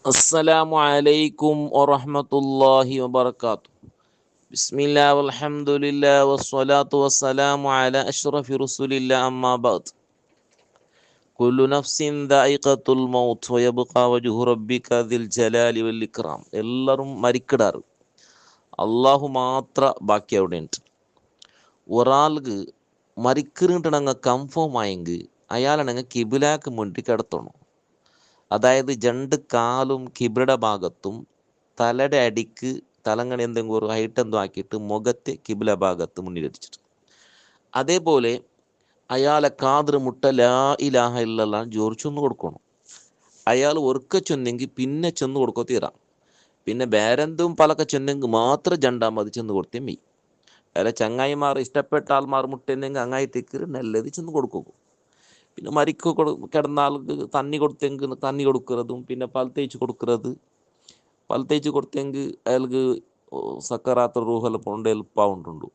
അസ്സലാമു അലൈക്കും വറഹ്മത്തുള്ളാഹി വബറകാതുഹു. ബിസ്മില്ലാഹി വൽഹംദുലില്ലാഹി വസ്സലാത്തു വസ്സലാമു അലാ അഷ്റഫി റസൂലില്ലാഹി അമ്മാ ബഅദ്. കുല്ലു നഫ്സിൻ ദായിഖത്തുൽ മൗത്ത് വയബ്ഖാ വജ്ഹു റബ്ബിക ദിൽ ജലാലി വൽ ഇക്റാം. എല്ലാവരും മരിക്കിടാറ്, അള്ളാഹു മാത്ര ബാക്കി അവിടെ ഉണ്ട്. ഒരാൾക്ക് മരിക്കിറിട്ടണങ്ങ കൺഫേം ആയെങ്കിൽ അയാളാണെങ്കിൽ കിബിലാക്ക് മുന്നിട്ട് കിടത്തണം. അതായത് രണ്ട് കാലും കിബിയുടെ ഭാഗത്തും തലയുടെ അടിക്ക് തലങ്ങണി എന്തെങ്കിലും ഒരു ഹൈറ്റ് എന്തോ ആക്കിയിട്ട് മുഖത്തെ കിബില ഭാഗത്ത് മുന്നിലടിച്ചിട്ട്, അതേപോലെ അയാളെ കാതിർ മുട്ട ലാ ഇലാഹ ഇല്ലല്ലാഹ് ജോർച്ചൊന്ന് കൊടുക്കണം. അയാൾ ഒറുക്ക ചെന്നെങ്കിൽ പിന്നെ ചെന്ന് കൊടുക്കോ തീരാം. പിന്നെ വേറെന്തും പലക്കെ ചെന്നെങ്കിൽ മാത്രം ജണ്ടാ മതി ചെന്ന് കൊടുത്തേ മെയ്. അയാളെ ചങ്ങായിമാർ ഇഷ്ടപ്പെട്ട ആൾമാർ മുട്ടെന്നെങ്കിൽ അങ്ങായിട്ടേക്ക് നല്ലത് ചെന്ന് കൊടുക്കും. പിന്നെ മരിക്ക് കിടന്നാൽ തണ്ണി കൊടുത്തെങ്കിൽ തണ്ണി കൊടുക്കുന്നതും, പിന്നെ പൽ തേച്ച് കൊടുത്തെങ്കിൽ അയാൾക്ക് സക്കറാത്ത റൂഹെല്ലാം പോണ്ട് എളുപ്പമുണ്ടുണ്ട്.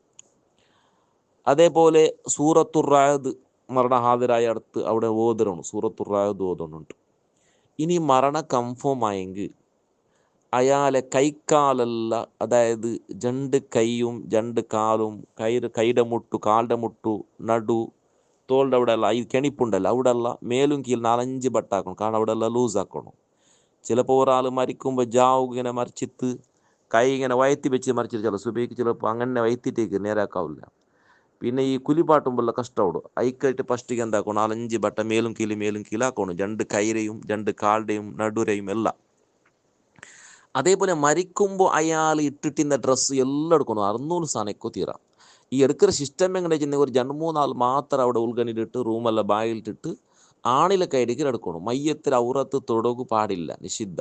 അതേപോലെ സൂറത്തുർ റഅദ് മരണ ഹാജരായ അടുത്ത് അവിടെ ഓതണം, സൂറത്തുർ റഅദ് ഓതുന്നുണ്ട്. ഇനി മരണ കൺഫേം ആയെങ്കിൽ അയാളെ കൈക്കാലല്ല, അതായത് രണ്ട് കൈയും രണ്ട് കാലും കൈയുടെ മുട്ടു കാലിൻ്റെ മുട്ടു നടു തോളിൻ്റെ അവിടെ അല്ല, ഈ കെണിപ്പുണ്ടല്ലോ അവിടെ അല്ല, മേലും കീഴിൽ 4-5 ബട്ടാക്കണം. കാരണം അവിടെ എല്ലാം ലൂസാക്കണം. ചിലപ്പോൾ ഒരാൾ മരിക്കുമ്പോൾ ജാവ് ഇങ്ങനെ മറിച്ചിട്ട് കൈ ഇങ്ങനെ വയറ്റി വെച്ച് മറിച്ചിട്ട് ചില സുബൈക്ക് ചിലപ്പോൾ അങ്ങനെ വയറ്റിട്ടേക്ക് നേരാക്കാവില്ല. പിന്നെ ഈ കുലിപ്പാട്ടുമ്പോഴുള്ള കഷ്ടപ്പെടും. അയക്കായിട്ട് ഫസ്റ്റിക്ക് എന്താക്കണം, 4-5 ബട്ട മേലും കീഴാക്കണം, രണ്ട് കൈരെയും രണ്ട് കാലിൻ്റെയും നടുരെയും എല്ലാം. അതേപോലെ മരിക്കുമ്പോൾ അയാൾ ഇട്ടിട്ടിന്ന ഡ്രസ്സ് എല്ലാം എടുക്കണം, 600 സാധനക്കോ തീരാം. ഈ എടുക്കുന്ന സിസ്റ്റം എങ്ങനെ വെച്ചിട്ടുണ്ടെങ്കിൽ ഒരു 2-3 ആൾ മാത്രം അവിടെ ഉൾഗണിട്ടിട്ട് റൂമെല്ലാം ബാഗിലിട്ടിട്ട് ആണിലെ കൈഡിക്ക് എടുക്കണം. മയ്യത്തിൽ ഔറത്ത് തൊടകു പാടില്ല, നിഷിദ്ധ,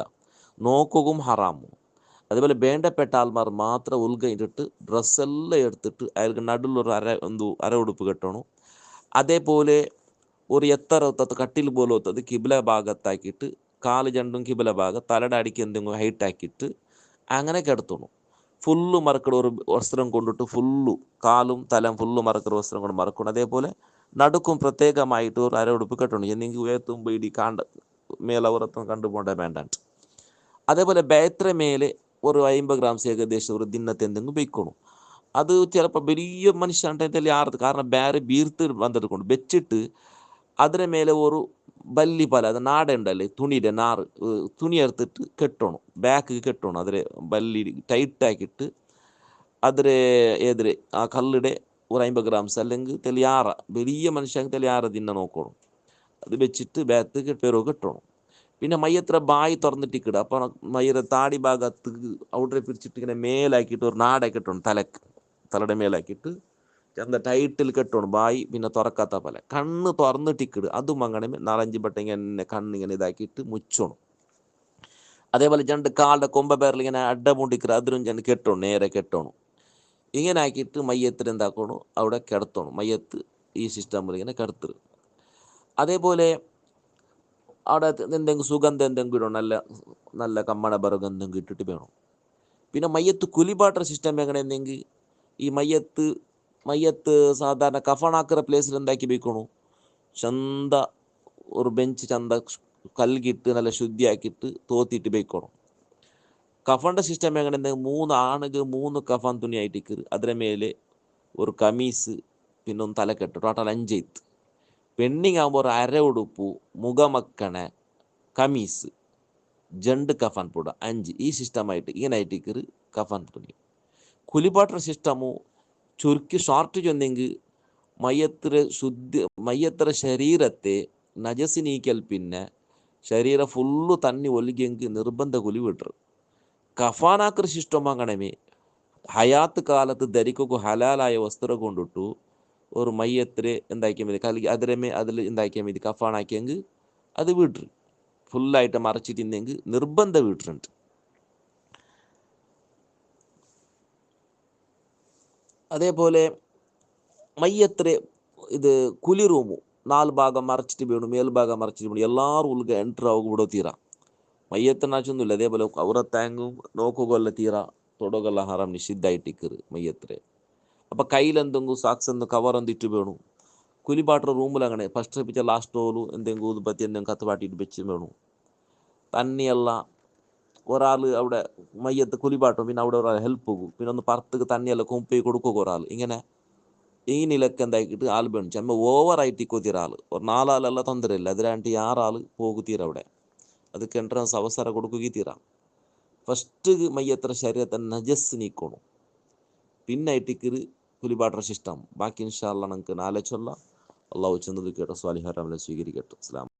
നോക്കുകയും ഹറാമും. അതേപോലെ വേണ്ടപ്പെട്ട ആൾമാർ മാത്രം ഉൾഗണിട്ടിട്ട് ഡ്രസ്സെല്ലാം എടുത്തിട്ട് അയാൾക്ക് നടുവിലൊരു അര ഉടുപ്പ് കെട്ടണം. അതേപോലെ ഒരു എത്തറത്തത് കട്ടിൽ പോലത്തത് കിബില ഭാഗത്താക്കിയിട്ട് കാല് രണ്ടും കിബില ഭാഗം തലയുടെ അടിക്ക് എന്തെങ്കിലും ഹൈറ്റ് ആക്കിയിട്ട് അങ്ങനെ കിടത്തണം. ഫുള്ള് മറക്കണ ഒരു വസ്ത്രം കൊണ്ടിട്ട് ഫുള്ളു കാലും തലം ഫുള്ള് മറക്കുന്ന വസ്ത്രം കൊണ്ട് മറക്കണം. അതേപോലെ നടുക്കും പ്രത്യേകമായിട്ട് ഒരു അര ഉടുപ്പ് കെട്ടണം. എന്നെങ്കിൽ ഉയർത്തുമ്പോൾ ഇടി മേലവറത്തും കണ്ടുപോകേണ്ട വേണ്ടാണ്ട്. അതേപോലെ ബേത്ര മേലെ ഒരു 50 ഗ്രാംസ് ഏകദേശം ഒരു ദിനത്തെ എന്തെങ്കിലും വെക്കണം. അത് ചിലപ്പോൾ വലിയ മനുഷ്യൻ്റെ ആർത്ത്, കാരണം ಬೇರೆ ബീർത്ത് വന്നെടുക്കണം വെച്ചിട്ട് അതിന് മേലെ ഒരു ബല്ലി പല അത് നാട ഉണ്ടല്ലേ തുണിയുടെ നാറ് തുണി എടുത്തിട്ട് കെട്ടണം, ബാക്ക് കെട്ടണം. അതിൽ ബല്ലി ടൈറ്റാക്കിയിട്ട് അതിൽ എതിരെ ആ കല്ലിടെ ഒരു 50 ഗ്രാംസ് അല്ലെങ്കിൽ തെളിയാറ വലിയ മനുഷ്യൻ തെളിയാറ തിന്നെ നോക്കണം. അത് വെച്ചിട്ട് ബാത്ത് കെട്ടേരോ കെട്ടണം. പിന്നെ മയ്യത്ര ബായി തുറന്നിട്ടിക്കിടുക. അപ്പോൾ മയ്യയുടെ താടി ഭാഗത്ത് ഔട്ടറെ പിരിച്ചിട്ട് ഇങ്ങനെ മേലാക്കിയിട്ട് ഒരു നാട കെട്ടണം, തലയുടെ മേലാക്കിയിട്ട് ചെന്ത ടൈറ്റിൽ കെട്ടണം ബായി. പിന്നെ തുറക്കാത്ത പോലെ കണ്ണ് തുറന്നിട്ടിക്കിട്, അതും അങ്ങനെ 4-5 ബട്ട ഇങ്ങനെ കണ്ണിങ്ങനെ ഇതാക്കിയിട്ട് മുച്ചണം. അതേപോലെ രണ്ട് കാലിൻ്റെ കൊമ്പ പേരിൽ ഇങ്ങനെ അഡമുണ്ടിക്കിട്, അതിലും ചെന്ന് കെട്ടണം, നേരെ കെട്ടണം. ഇങ്ങനെ ആക്കിയിട്ട് മയ്യത്തിന് എന്താക്കണം, അവിടെ കിടത്തണം. മയ്യത്ത് ഈ സിസ്റ്റമിൽ ഇങ്ങനെ കിടത്തരുത്. അതേപോലെ അവിടെ എന്തെങ്കിലും സുഗന്ധം എന്തെങ്കിലും ഇടണം, നല്ല നല്ല കമ്മണ ബർഗ് എന്തെങ്കിലും ഇട്ടിട്ട് വേണം. പിന്നെ മയ്യത്ത് കുലിപാട്ടർ സിസ്റ്റം എങ്ങനെ എന്തെങ്കിൽ ഈ മയ്യത്ത് സാധാരണ കഫണാക്കുന്ന പ്ലേസിൽ എന്താക്കി വെക്കണു, ചന്ത ഒരു ബെഞ്ച് ചന്ത കൽകിട്ട് നല്ല ശുദ്ധിയാക്കിയിട്ട് തോത്തിയിട്ട് വെക്കണം. കഫൻ്റെ സിസ്റ്റം എങ്ങനെ എന്തെങ്കിൽ 3 ആണുകൾ 3 കഫൻ തുണിയായിട്ട് അതിന് മേലെ ഒരു കമീസ് പിന്നെ ഒന്ന് തലക്കെട്ട്, ടോട്ടൽ 5. പെണ്ണിങ് ആകുമ്പോൾ ഒരു അര ഉടുപ്പു മുഖമക്കണ കമീസ് ജണ്ട് കഫൻ പൂട 5. ഈ സിസ്റ്റമായിട്ട് ഇങ്ങനെ ആയിട്ട് കഫൻ തുണി. കുലിപാട്ടർ സിസ്റ്റമു ചുരുക്കി ഷോർട്ട് ചെന്നെങ്കിൽ മയ്യത്ര ശരീരത്തെ നജസ് നീക്കൽ, പിന്നെ ശരീരം ഫുള്ള് തന്നി ഒലിಗೆങ്കിൽ നിർബന്ധ കുലി വിട്ടു. കഫാനാക്കർ സിസ്റ്റം അങ്ങണമേ ഹയാത്ത് കാലത്ത് ധരിക്കുക ഹലാലായ വസ്ത്രം കൊണ്ടിട്ടു ഒരു മയ്യത്തിരെ എന്താക്കിയാൽ മതി, അതിൽ എന്താക്കിയാൽ മതി, കഫാനാക്കിയെങ്കിൽ അത് വിട്ടു ഫുള്ളായിട്ട് മറച്ചിട്ടുണ്ടെങ്കിൽ നിർബന്ധ വിട്ടിട്ടുണ്ട്. അതേപോലെ മയ്യത്ര ഇത് കുലി റൂമു 4 ഭാഗം മറച്ചിട്ട് വീണു, മേൽഭാഗം മറച്ചിട്ട് വീണു, എല്ലാവരും ഉൾഗ എൻട്രി ആവുക ഇവിടെ തീരാ. മയ്യത്തിനാച്ചൊന്നുമില്ല. അതേപോലെ ഔറത്താങ്കും നോക്കുകയല്ല തീരാ, തൊടുകല്ല ഹറാം നിഷിദ്ധായിട്ടിക്കറ് മയ്യത്തിരെ. അപ്പം കയ്യിലെന്തെങ്കിലും സാക്സ് എന്തെങ്കിലും കവർ എന്തിട്ട് വേണു. കുലിപാട്ടർ റൂമിൽ അങ്ങനെ ഫസ്റ്റ് പിച്ച ലാസ്റ്റ് ഓലു എന്തെങ്കിലും ഊതുപത്തി എന്തെങ്കിലും കത്ത് പാട്ടിയിട്ട് വെച്ച് വേണു. തന്നെയല്ല ഒരാൾ അവിടെ മയ്യത്ത് കുലിപാട്ടും, പിന്നെ അവിടെ ഒരാൾ ഹെൽപ്പ് പോകും, പിന്നെ ഒന്ന് പറത്തേക്ക് തന്നെയെല്ലാം കുമ്പി കൊടുക്കുക ഒരാൾ. ഇങ്ങനെ ഈ നിലക്ക് എന്താക്കിയിട്ട് ആൾ ബണിച്ചു അമ്മ ഓവറായിട്ട് കൊത്തിയൊരാൾ ഒരു 4 ആളെല്ലാം ತೊಂದರೆಯಿಲ್ಲ, അതിലാണ്ട് 6 ആൾ പോകുತ್ತೀರ അവിടെ. ಅದಕ್ಕೆ ಎಂಟ್ರೆನ್ಸ್ ಅವಸರ കൊടുക്കുകീതീರ. ഫസ്റ്റ് മയ്യത്ര ശരീരത്തെ നജസ് നീക്കണം, പിന്നെ ഇട്ടിക്ക് കുലിപാട്ട ശിഷ്ടം. ബാക്കി ഇൻഷാ അല്ലാഹ് നമുക്ക് നാളെ ചൊല്ലാം. അള്ളാഹു ചെന്നത് കേട്ട സ്വാലിഹാർ അമല സ്വീകരിക്കട്ടെ. അസ്സലാമു